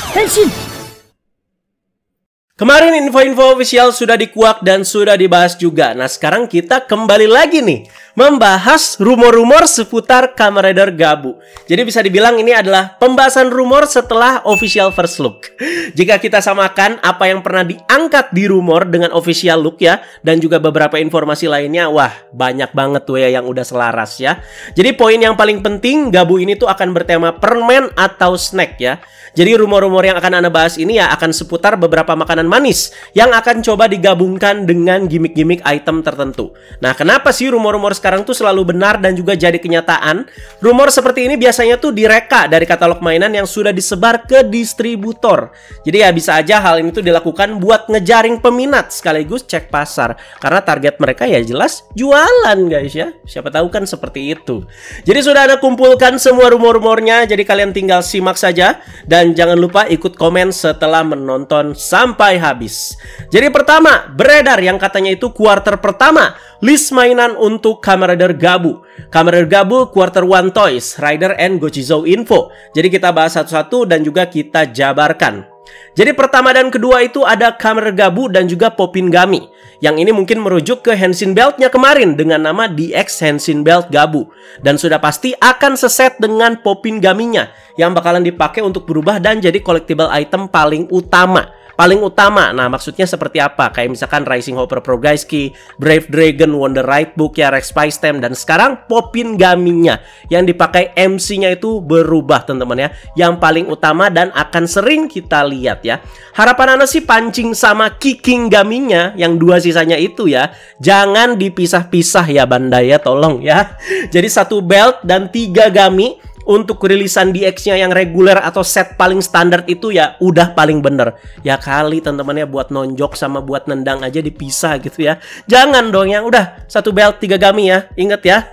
Henshin! Kemarin info-info official sudah dikuak dan sudah dibahas juga. Nah, sekarang kita kembali lagi nih membahas rumor-rumor seputar Kamen Rider Gabu. Jadi bisa dibilang ini adalah pembahasan rumor setelah official first look. Jika kita samakan apa yang pernah diangkat di rumor dengan official look ya, dan juga beberapa informasi lainnya, wah banyak banget tuh ya yang udah selaras ya. Jadi poin yang paling penting, Gabu ini tuh akan bertema permen atau snack ya. Jadi rumor-rumor yang akan Anda bahas ini ya akan seputar beberapa makanan manis yang akan coba digabungkan dengan gimmick-gimmick item tertentu. Nah, kenapa sih rumor-rumor sekarang tuh selalu benar dan juga jadi kenyataan? Rumor seperti ini biasanya tuh direka dari katalog mainan yang sudah disebar ke distributor. Jadi ya bisa aja hal ini tuh dilakukan buat ngejaring peminat sekaligus cek pasar. Karena target mereka ya jelas jualan guys ya. Siapa tahu kan seperti itu. Jadi sudah Anda kumpulkan semua rumor-rumornya, jadi kalian tinggal simak saja. Dan jangan lupa ikut komen setelah menonton sampai habis. Jadi pertama, beredar yang katanya itu kuarter pertama list mainan untuk Kamen Rider Gabu. Kamen Rider Gabu Quarter 1 Toys, Rider and Gochizou Info. Jadi kita bahas satu-satu dan juga kita jabarkan. Jadi pertama dan kedua itu ada Kamen Rider Gabu dan juga Popin Gami. Yang ini mungkin merujuk ke Henshin Belt-nya kemarin dengan nama DX Henshin Belt Gabu. Dan sudah pasti akan seset dengan Popin Gaminya yang bakalan dipakai untuk berubah dan jadi collectible item paling utama. Nah maksudnya seperti apa? Kayak misalkan Rising Hopper Prograiski, Brave Dragon, Wonder Right Book ya, Rex Spy Stem, dan sekarang Popin Gaminya yang dipakai MC-nya itu berubah teman-teman ya, yang paling utama dan akan sering kita lihat ya. Harapan Anda sih pancing sama Kicking Gaminya yang dua sisanya itu ya, jangan dipisah-pisah ya Bandai ya, tolong ya. Jadi satu belt dan 3 Gami untuk rilisan DX-nya yang reguler atau set paling standar itu ya udah paling bener. Ya kali teman-teman ya buat nonjok sama buat nendang aja dipisah gitu ya. Jangan dong yang udah satu belt 3 Gami ya. Ingat ya.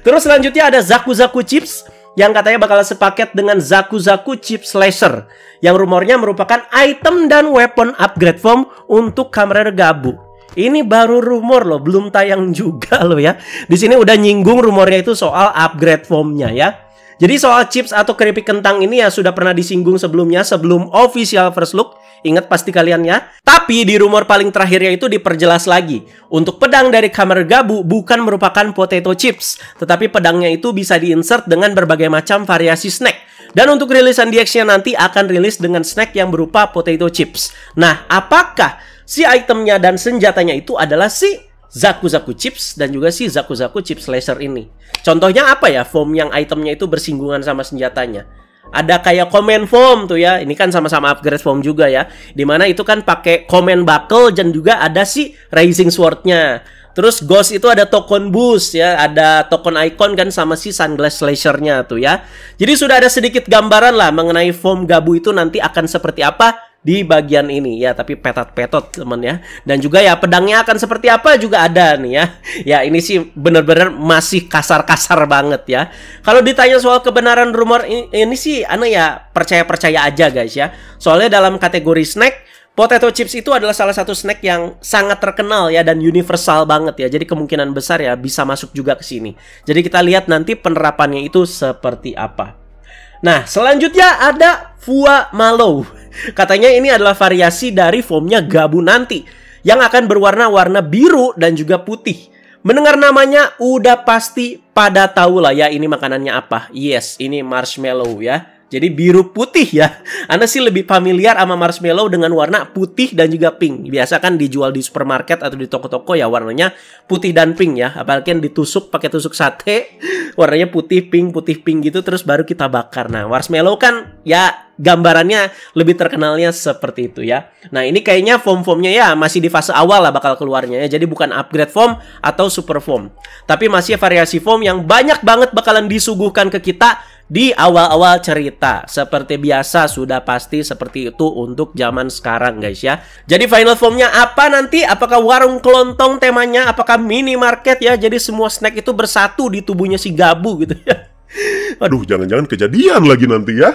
Terus selanjutnya ada Zaku Zaku Chips yang katanya bakal sepaket dengan Zaku Zaku Chip Slasher yang rumornya merupakan item dan weapon upgrade form untuk Kamen Rider Gabu. Ini baru rumor loh, belum tayang juga loh ya. Di sini udah nyinggung rumornya itu soal upgrade formnya ya. Jadi soal chips atau keripik kentang ini ya sudah pernah disinggung sebelumnya sebelum official first look. Ingat pasti kalian ya. Tapi di rumor paling terakhirnya itu diperjelas lagi. Untuk pedang dari Kamen Rider Gabu bukan merupakan potato chips, tetapi pedangnya itu bisa diinsert dengan berbagai macam variasi snack. Dan untuk rilisan DX-nya nanti akan rilis dengan snack yang berupa potato chips. Nah, apakah si itemnya dan senjatanya itu adalah si Zaku Zaku Chips dan juga si Zaku Zaku Chips Slasher ini? Contohnya apa ya form yang itemnya itu bersinggungan sama senjatanya? Ada kayak Comment Form tuh ya. Ini kan sama-sama upgrade form juga ya. Dimana itu kan pakai Comment Buckle dan juga ada si Rising Sword-nya. Terus Ghost itu ada Token Boost ya, ada Token Icon kan sama si Sunglass Slasher-nya tuh ya. Jadi sudah ada sedikit gambaran lah mengenai form Gabu itu nanti akan seperti apa di bagian ini ya, tapi petot-petot temen ya. Dan juga ya pedangnya akan seperti apa juga ada nih ya. Ya ini sih bener-bener masih kasar-kasar banget ya. Kalau ditanya soal kebenaran rumor ini sih aneh ya, percaya-percaya aja guys ya. Soalnya dalam kategori snack, potato chips itu adalah salah satu snack yang sangat terkenal ya dan universal banget ya. Jadi kemungkinan besar ya bisa masuk juga ke sini. Jadi kita lihat nanti penerapannya itu seperti apa. Nah, selanjutnya ada Fua Malo. Katanya ini adalah variasi dari formnya Gabu nanti yang akan berwarna-warna biru dan juga putih. Mendengar namanya udah pasti pada tahu lah ya ini makanannya apa. Yes, ini marshmallow ya. Jadi biru putih ya. Anda sih lebih familiar sama marshmallow dengan warna putih dan juga pink. Biasa kan dijual di supermarket atau di toko-toko ya warnanya putih dan pink ya. Apalagi yang ditusuk pakai tusuk sate, warnanya putih pink gitu terus baru kita bakar. Nah, marshmallow kan ya gambarannya lebih terkenalnya seperti itu ya. Nah, ini kayaknya form-formnya ya masih di fase awal lah bakal keluarnya ya. Jadi bukan upgrade form atau super form, tapi masih variasi form yang banyak banget bakalan disuguhkan ke kita di awal-awal cerita. Seperti biasa sudah pasti seperti itu untuk zaman sekarang guys ya. Jadi final formnya apa nanti? Apakah warung kelontong temanya? Apakah minimarket ya? Jadi semua snack itu bersatu di tubuhnya si Gabu gitu ya. Aduh, jangan-jangan kejadian lagi nanti ya.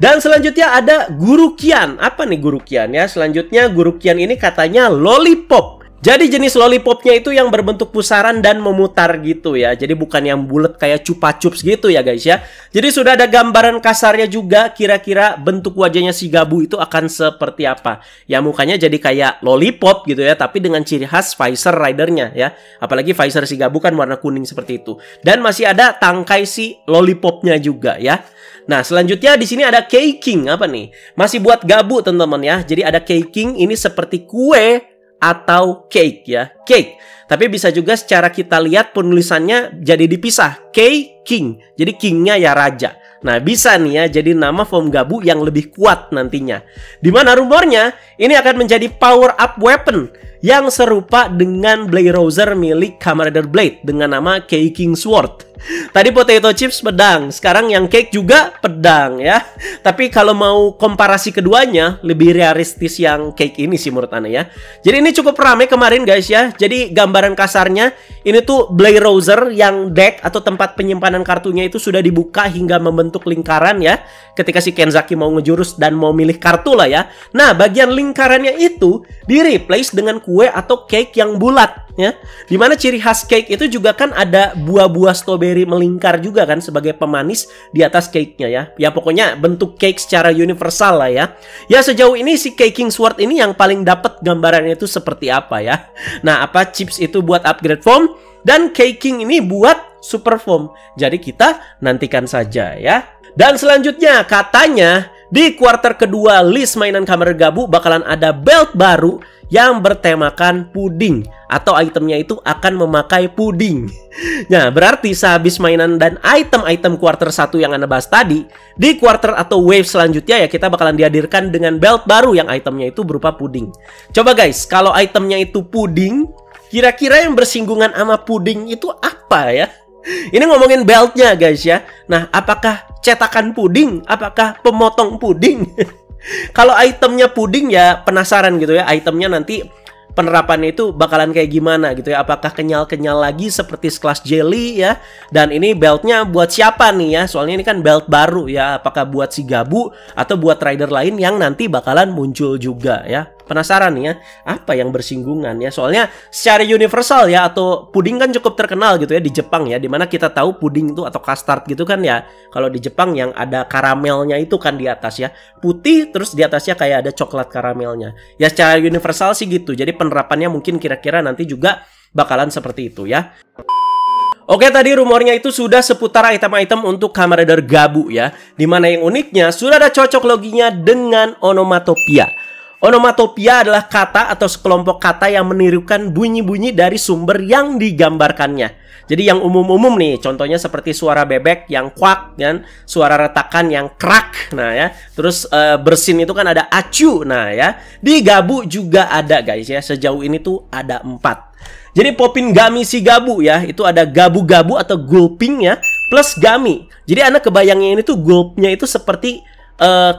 Dan selanjutnya ada Guru Kian. Apa nih Guru Kian ya? Selanjutnya Guru Kian ini katanya lollipop. Jadi jenis lollipopnya itu yang berbentuk pusaran dan memutar gitu ya. Jadi bukan yang bulat kayak Chupa Chups gitu ya guys ya. Jadi sudah ada gambaran kasarnya juga, kira-kira bentuk wajahnya si Gabu itu akan seperti apa. Ya mukanya jadi kayak lollipop gitu ya, tapi dengan ciri khas Visor Ridernya ya. Apalagi Visor si Gabu kan warna kuning seperti itu. Dan masih ada tangkai si lollipopnya juga ya. Nah, selanjutnya di sini ada caking. Apa nih? Masih buat Gabu teman-teman ya. Jadi ada caking, ini seperti kue atau cake ya, cake. Tapi bisa juga secara kita lihat penulisannya jadi dipisah, K-King. Jadi kingnya ya raja. Nah bisa nih ya jadi nama form Gabu yang lebih kuat nantinya. Dimana rumornya ini akan menjadi power up weapon yang serupa dengan Blade Rouser milik Kamen Rider Blade dengan nama K-King Sword. Tadi potato chips pedang, sekarang yang cake juga pedang ya. Tapi kalau mau komparasi keduanya, lebih realistis yang cake ini sih menurut Anda ya. Jadi ini cukup ramai kemarin guys ya. Jadi gambaran kasarnya ini tuh Blade Rouser yang deck atau tempat penyimpanan kartunya itu sudah dibuka hingga membentuk lingkaran ya. Ketika si Kenzaki mau ngejurus dan mau milih kartu lah ya. Nah bagian lingkarannya itu di-replace dengan kue atau cake yang bulat ya. Dimana ciri khas cake itu juga kan ada buah-buah strawberry melingkar juga kan sebagai pemanis di atas cake-nya ya. Ya pokoknya bentuk cake secara universal lah ya. Ya sejauh ini si K-King Sword ini yang paling dapat gambarannya itu seperti apa ya. Nah apa chips itu buat upgrade form dan K-King ini buat super form. Jadi kita nantikan saja ya. Dan selanjutnya katanya di kuarter kedua list mainan Kamen Rider Gabu bakalan ada belt baru yang bertemakan puding atau itemnya itu akan memakai puding. Nah, berarti sehabis mainan dan item-item kuarter 1 yang Anda bahas tadi, di kuarter atau wave selanjutnya ya kita bakalan dihadirkan dengan belt baru yang itemnya itu berupa puding. Coba guys, kalau itemnya itu puding, kira-kira yang bersinggungan sama puding itu apa ya? Ini ngomongin beltnya guys ya. Nah, apakah cetakan puding? Apakah pemotong puding? Kalau itemnya puding ya penasaran gitu ya. Itemnya nanti penerapannya itu bakalan kayak gimana gitu ya. Apakah kenyal-kenyal lagi seperti sekelas jelly ya. Dan ini beltnya buat siapa nih ya. Soalnya ini kan belt baru ya. Apakah buat si Gabu atau buat rider lain yang nanti bakalan muncul juga ya. Penasaran nih ya, apa yang bersinggungan ya. Soalnya secara universal ya, atau puding kan cukup terkenal gitu ya di Jepang ya. Dimana kita tahu puding itu atau custard gitu kan ya. Kalau di Jepang yang ada karamelnya itu kan di atas ya. Putih terus di atasnya kayak ada coklat karamelnya. Ya secara universal sih gitu. Jadi penerapannya mungkin kira-kira nanti juga bakalan seperti itu ya. Oke, tadi rumornya itu sudah seputar item-item untuk Kamen Rider Gabu ya. Dimana yang uniknya sudah ada cocok loginya dengan onomatopia. Onomatopia adalah kata atau sekelompok kata yang menirukan bunyi-bunyi dari sumber yang digambarkannya. Jadi yang umum-umum nih, contohnya seperti suara bebek yang kuak, kan? Suara retakan yang krak, nah ya. Terus bersin itu kan ada acu, nah ya. Di Gabu juga ada guys ya. Sejauh ini tuh ada 4. Jadi popin gami si Gabu ya, itu ada gabu-gabu atau gulping ya, plus gami. Jadi Anda kebayangnya ini tuh gulpnya itu seperti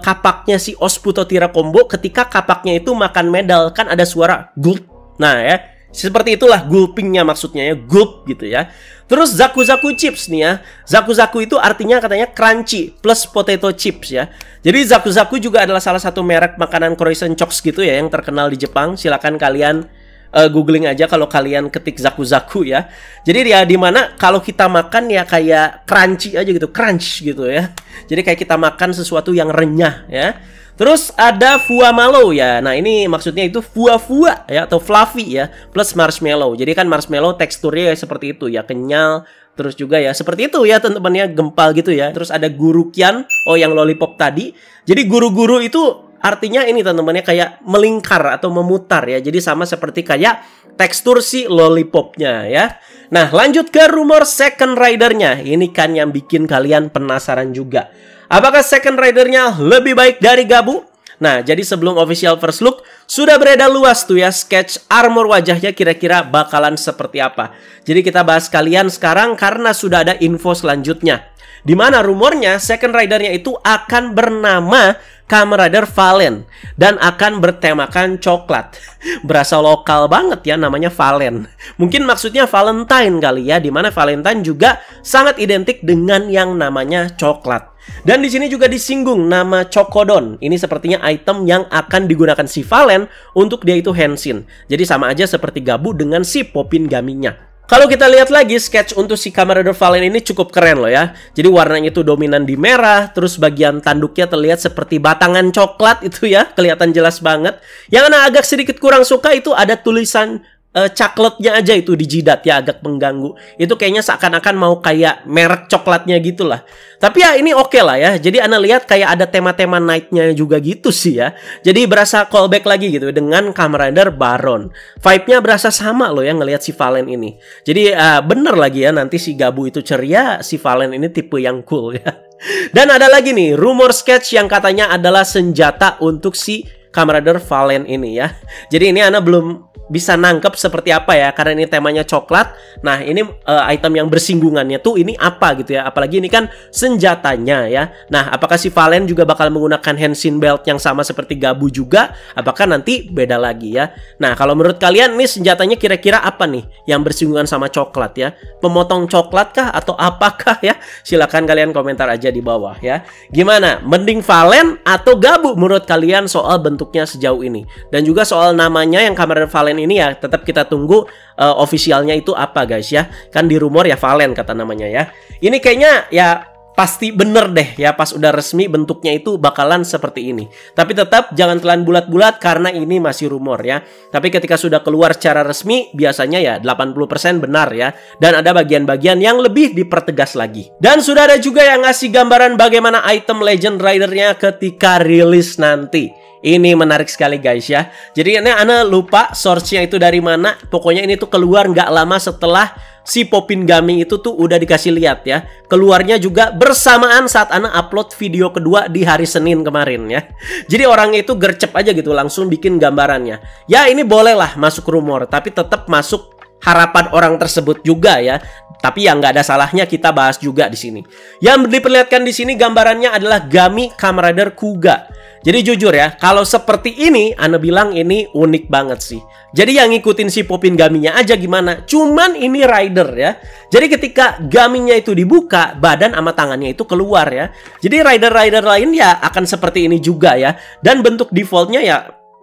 kapaknya si Osputo Tira Combo ketika kapaknya itu makan medal kan ada suara gulp. Nah ya, seperti itulah gulpingnya maksudnya ya, gulp gitu ya. Terus Zaku-Zaku chips nih ya. Zaku-Zaku itu artinya katanya crunchy plus potato chips ya. Jadi Zaku-Zaku juga adalah salah satu merek makanan Croissant Chocs gitu ya yang terkenal di Jepang. Silakan kalian googling aja kalau kalian ketik Zaku-Zaku ya. Jadi ya dimana kalau kita makan ya kayak crunchy aja gitu, crunch gitu ya. Jadi kayak kita makan sesuatu yang renyah ya. Terus ada Fuamalo ya. Nah ini maksudnya itu fua-fua ya atau fluffy ya plus marshmallow. Jadi kan marshmallow teksturnya ya seperti itu ya, kenyal. Terus juga ya seperti itu ya teman-temannya, gempal gitu ya. Terus ada gurukian, oh yang lollipop tadi. Jadi guru-guru itu artinya ini teman-temannya kayak melingkar atau memutar ya. Jadi sama seperti kayak tekstur si lollipopnya ya. Nah lanjut ke rumor second ridernya. Ini kan yang bikin kalian penasaran juga. Apakah second ridernya lebih baik dari Gabu? Nah jadi sebelum official first look sudah beredar luas tuh ya sketch armor wajahnya kira-kira bakalan seperti apa. Jadi kita bahas kalian sekarang karena sudah ada info selanjutnya. Dimana rumornya second ridernya itu akan bernama Kamen Rider Valen dan akan bertemakan coklat. Berasa lokal banget ya namanya Valen. Mungkin maksudnya Valentine kali ya, dimana Valentine juga sangat identik dengan yang namanya coklat. Dan di sini juga disinggung nama Chokodon. Ini sepertinya item yang akan digunakan si Valen untuk dia itu Henshin. Jadi sama aja seperti Gabu dengan si Popin Gaminya. Kalau kita lihat lagi sketch untuk si Kamen Rider Valen ini cukup keren loh ya. Jadi warnanya itu dominan di merah, terus bagian tanduknya terlihat seperti batangan coklat itu ya, kelihatan jelas banget. Yang Ana agak sedikit kurang suka itu ada tulisan coklatnya aja itu di jidat ya, agak mengganggu. Itu kayaknya seakan-akan mau kayak merek coklatnya gitu lah. Tapi ya ini oke lah ya. Jadi Ana lihat kayak ada tema-tema night-nya juga gitu sih ya. Jadi berasa callback lagi gitu dengan Kamen Rider Baron. Vibe-nya berasa sama loh ya ngelihat si Valen ini. Jadi bener lagi ya, nanti si Gabu itu ceria, si Valen ini tipe yang cool ya. Dan ada lagi nih rumor sketch yang katanya adalah senjata untuk si Kamen Rider Valen ini ya. Jadi ini Ana belum bisa nangkep seperti apa ya, karena ini temanya coklat. Nah ini item yang bersinggungannya tuh ini apa gitu ya, apalagi ini kan senjatanya ya. Nah apakah si Valen juga bakal menggunakan Henshin Belt yang sama seperti Gabu juga, apakah nanti beda lagi ya. Nah kalau menurut kalian nih senjatanya kira-kira apa nih yang bersinggungan sama coklat ya, pemotong coklat kah atau apakah ya? Silakan kalian komentar aja di bawah ya. Gimana, mending Valen atau Gabu menurut kalian soal bentuknya sejauh ini, dan juga soal namanya yang Kamen Rider Valen ini ya, tetap kita tunggu ofisialnya itu apa guys ya. Kan di rumor ya Valen kata namanya ya. Ini kayaknya ya pasti bener deh ya, pas udah resmi bentuknya itu bakalan seperti ini. Tapi tetap jangan telan bulat-bulat karena ini masih rumor ya. Tapi ketika sudah keluar secara resmi biasanya ya 80% benar ya. Dan ada bagian-bagian yang lebih dipertegas lagi. Dan sudah ada juga yang ngasih gambaran bagaimana item Legend Rider-nya ketika rilis nanti. Ini menarik sekali guys ya. Jadi ini Ana lupa source-nya itu dari mana. Pokoknya ini tuh keluar nggak lama setelah si Popin Gami itu tuh udah dikasih lihat ya. Keluarnya juga bersamaan saat Ana upload video kedua di hari Senin kemarin ya. Jadi orang itu gercep aja gitu langsung bikin gambarannya. Ya ini bolehlah masuk rumor, tapi tetap masuk harapan orang tersebut juga ya. Tapi yang nggak ada salahnya kita bahas juga di sini. Yang diperlihatkan di sini gambarannya adalah Gami Kamen Rider Kuga. Jadi jujur ya, kalau seperti ini Ana bilang ini unik banget sih. Jadi yang ngikutin si Popin Gaminya aja gimana? Cuman ini rider ya. Jadi ketika Gaminya itu dibuka, badan sama tangannya itu keluar ya. Jadi rider-rider lain ya akan seperti ini juga ya. Dan bentuk defaultnya ya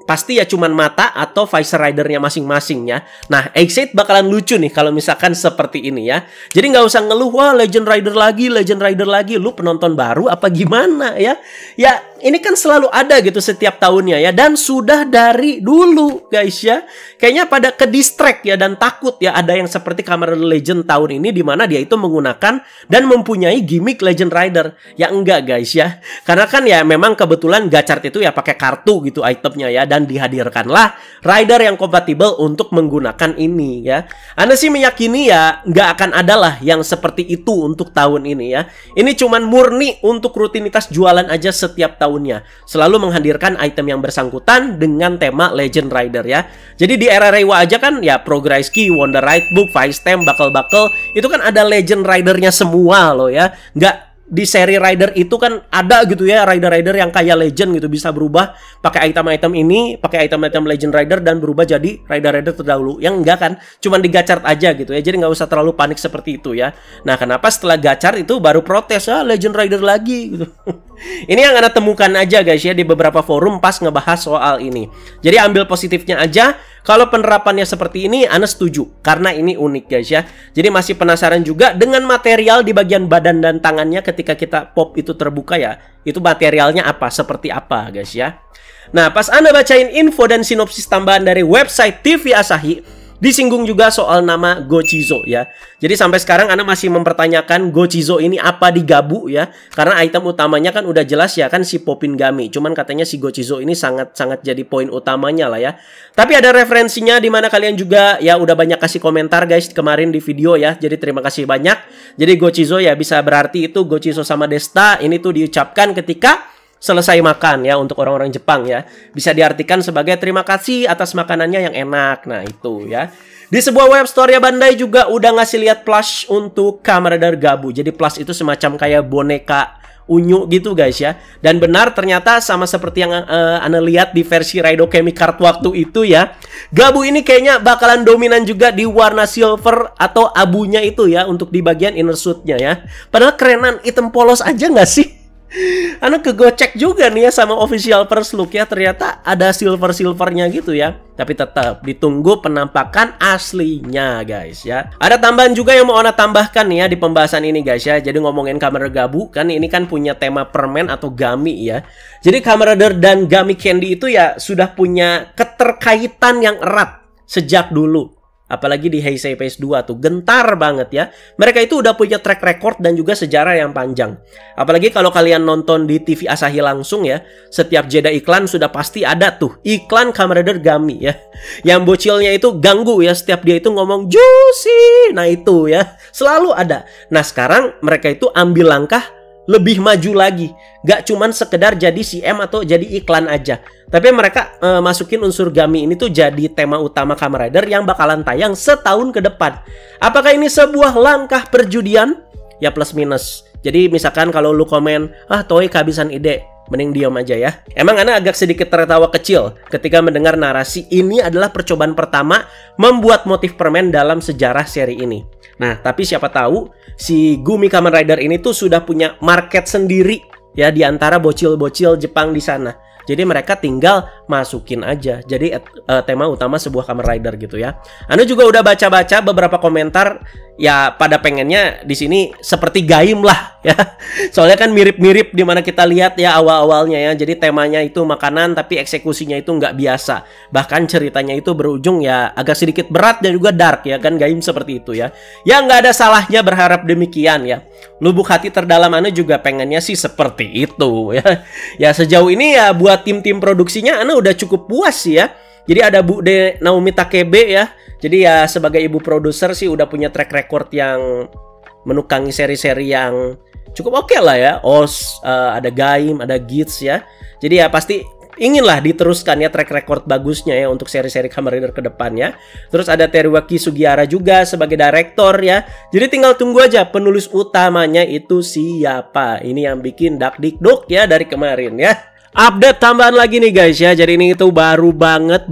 pasti ya cuman mata atau visor ridernya masing-masing ya. Nah, Exit bakalan lucu nih kalau misalkan seperti ini ya. Jadi nggak usah ngeluh, wah Legend Rider lagi, Legend Rider lagi. Lu penonton baru apa gimana ya? Ya, ini kan selalu ada gitu setiap tahunnya ya. Dan sudah dari dulu guys ya. Kayaknya pada ke distract ya dan takut ya ada yang seperti Kamen Rider Legend tahun ini, dimana dia itu menggunakan dan mempunyai gimmick Legend Rider. Ya enggak guys ya. Karena kan ya memang kebetulan Gachart itu ya pakai kartu gitu itemnya ya. Dan dihadirkanlah rider yang kompatibel untuk menggunakan ini ya. Anda sih meyakini ya nggak akan ada lah yang seperti itu untuk tahun ini ya. Ini cuman murni untuk rutinitas jualan aja setiap tahunnya. Selalu menghadirkan item yang bersangkutan dengan tema Legend Rider ya. Jadi di era Reiwa aja kan ya Progress Key, Wonder Ride Book, Vice Stamp, Buckle itu kan ada Legend Rider-nya semua loh ya. Nggak di seri rider itu kan ada gitu ya, rider-rider yang kayak legend gitu, bisa berubah pakai item-item ini, pakai item-item legend rider dan berubah jadi rider-rider terdahulu. Yang enggak kan, cuman di Gachart aja gitu ya. Jadi nggak usah terlalu panik seperti itu ya. Nah, kenapa setelah Gachart itu baru protes, legend rider lagi gitu. Ini yang Anda temukan aja guys ya di beberapa forum pas ngebahas soal ini. Jadi ambil positifnya aja. Kalau penerapannya seperti ini Anda setuju karena ini unik guys ya. Jadi masih penasaran juga dengan material di bagian badan dan tangannya ketika kita pop itu terbuka ya. Itu materialnya apa, seperti apa guys ya. Nah, pas Anda bacain info dan sinopsis tambahan dari website TV Asahi, disinggung juga soal nama Gochizo ya. Jadi sampai sekarang Anda masih mempertanyakan Gochizo ini apa di Gabu ya. Karena item utamanya kan udah jelas ya kan si Popin Gami. Cuman katanya si Gochizo ini sangat-sangat jadi poin utamanya lah ya. Tapi ada referensinya di mana kalian juga ya udah banyak kasih komentar guys kemarin di video ya. Jadi terima kasih banyak. Jadi Gochizo ya bisa berarti itu Gochizo sama Desta. Ini tuh diucapkan ketika selesai makan ya untuk orang-orang Jepang ya. Bisa diartikan sebagai terima kasih atas makanannya yang enak. Nah, itu ya. Di sebuah web store ya Bandai juga udah ngasih lihat plush untuk Kamen Rider Gabu. Jadi plush itu semacam kayak boneka unyu gitu guys ya. Dan benar ternyata sama seperti yang Anda lihat di versi Raido Kemi Card waktu itu ya. Gabu ini kayaknya bakalan dominan juga di warna silver atau abunya itu ya untuk di bagian inner suitnya ya. Padahal kerenan hitam polos aja nggak sih? Anak kegocek juga nih ya sama official first look ya. Ternyata ada silver-silvernya gitu ya. Tapi tetap ditunggu penampakan aslinya guys ya. Ada tambahan juga yang mau Ana tambahkan nih ya di pembahasan ini guys ya. Jadi ngomongin Kamen Rider Gabu kan ini kan punya tema permen atau gami ya. Jadi Kamen Rider dan Gami Candy itu ya sudah punya keterkaitan yang erat sejak dulu. Apalagi di Heisei Phase 2 tuh gentar banget ya. Mereka itu udah punya track record dan juga sejarah yang panjang. Apalagi kalau kalian nonton di TV Asahi langsung ya, setiap jeda iklan sudah pasti ada tuh iklan Kamen Rider Gami ya. Yang bocilnya itu ganggu ya, setiap dia itu ngomong juicy. Nah itu ya, selalu ada. Nah sekarang mereka itu ambil langkah lebih maju lagi. Gak cuman sekedar jadi CM atau jadi iklan aja. Tapi mereka masukin unsur Gami ini tuh jadi tema utama Kamen Rider yang bakalan tayang setahun ke depan. Apakah ini sebuah langkah perjudian? Ya plus minus. Jadi misalkan kalau lu komen, Toei kehabisan ide, mending diam aja ya. Emang Ana agak sedikit tertawa kecil ketika mendengar narasi ini adalah percobaan pertama membuat motif permen dalam sejarah seri ini. Nah, tapi siapa tahu si Gumi Kamen Rider ini tuh sudah punya market sendiri ya di antara bocil-bocil Jepang di sana. Jadi mereka tinggal masukin aja jadi tema utama sebuah Kamen Rider gitu ya. Anda juga udah baca-baca beberapa komentar ya pada pengennya di sini seperti Gaim lah ya. Soalnya kan mirip-mirip di mana kita lihat ya awal-awalnya ya. Jadi temanya itu makanan tapi eksekusinya itu nggak biasa. Bahkan ceritanya itu berujung ya agak sedikit berat dan juga dark ya kan Gaim seperti itu ya. Ya nggak ada salahnya berharap demikian ya. Lubuk hati terdalam Anda juga pengennya sih seperti itu ya. Ya sejauh ini ya buat tim-tim produksinya Anda udah cukup puas sih ya. Jadi ada Bu De Naomi Takebe ya. Jadi ya sebagai ibu produser sih udah punya track record yang menukangi seri-seri yang cukup oke lah ya. Oz, ada Gaim, ada Gits ya. Jadi ya pasti inginlah diteruskan ya track record bagusnya ya untuk seri-seri Kamen Rider ke depannya. Terus ada Teruaki Sugihara juga sebagai direktor ya. Jadi tinggal tunggu aja penulis utamanya itu siapa. Ini yang bikin dak-dik-duk ya dari kemarin ya. Update tambahan lagi nih guys ya. Jadi ini itu baru banget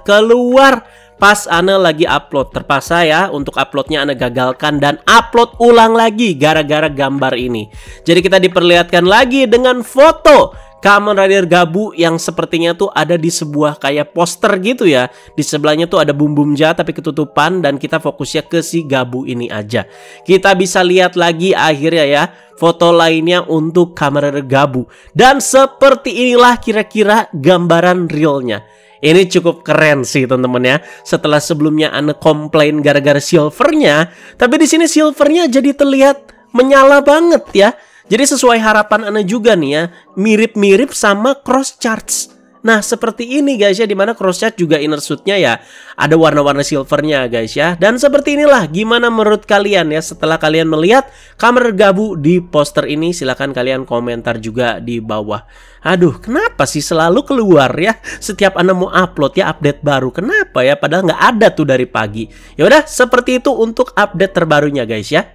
keluar pas Ana lagi upload. Terpaksa ya untuk uploadnya Ana gagalkan dan upload ulang lagi gara-gara gambar ini. Jadi kita diperlihatkan lagi dengan foto Kamen Rider Gabu yang sepertinya tuh ada di sebuah kayak poster gitu ya. Di sebelahnya tuh ada bum-bumja tapi ketutupan dan kita fokusnya ke si Gabu ini aja. Kita bisa lihat lagi akhirnya ya foto lainnya untuk Kamen Rider Gabu. Dan seperti inilah kira-kira gambaran realnya. Ini cukup keren sih teman-teman ya. Setelah sebelumnya Ana komplain gara-gara silvernya, tapi di sini silvernya jadi terlihat menyala banget ya. Jadi sesuai harapan Ana juga nih ya, mirip-mirip sama cross charge. Nah seperti ini guys ya, dimana cross charge juga inner suitnya ya ada warna-warna silvernya guys ya. Dan seperti inilah gimana menurut kalian ya setelah kalian melihat Kamen Rider Gabu di poster ini. Silahkan kalian komentar juga di bawah. Aduh kenapa sih selalu keluar ya setiap Ana mau upload ya update baru. Kenapa ya padahal nggak ada tuh dari pagi. Ya udah seperti itu untuk update terbarunya guys ya.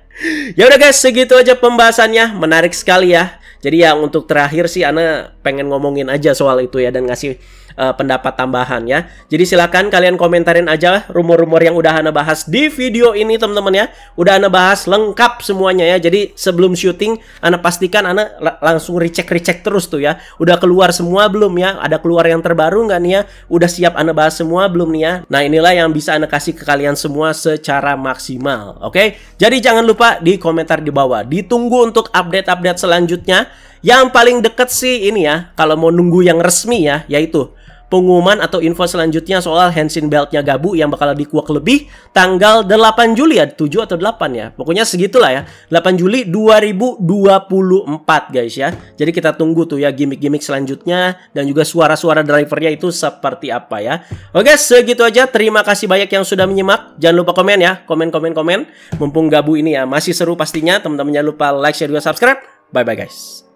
Ya udah guys, segitu aja pembahasannya. Menarik sekali ya. Jadi yang untuk terakhir sih Ana pengen ngomongin aja soal itu ya dan ngasih pendapat tambahan ya. Jadi silakan kalian komentarin aja rumor-rumor yang udah Ana bahas di video ini teman-teman ya. Udah Ana bahas lengkap semuanya ya. Jadi sebelum syuting Ana pastikan Ana langsung recheck terus tuh ya. Udah keluar semua belum ya? Ada keluar yang terbaru nggak nih ya? Udah siap Ana bahas semua belum nih ya? Nah inilah yang bisa Ana kasih ke kalian semua secara maksimal. Oke? Jadi jangan lupa di komentar di bawah. Ditunggu untuk update-update selanjutnya. Yang paling deket sih ini ya, kalau mau nunggu yang resmi ya, yaitu pengumuman atau info selanjutnya soal Henshin Belt-nya Gabu yang bakal dikuak lebih tanggal 8 Juli ya, 7 atau 8 ya. Pokoknya segitulah ya, 8 Juli 2024 guys ya. Jadi kita tunggu tuh ya gimmick-gimmick selanjutnya dan juga suara-suara drivernya itu seperti apa ya. Oke, segitu aja. Terima kasih banyak yang sudah menyimak. Jangan lupa komen ya, komen. Mumpung Gabu ini ya masih seru pastinya. Teman-teman jangan lupa like, share, juga subscribe. Bye-bye guys.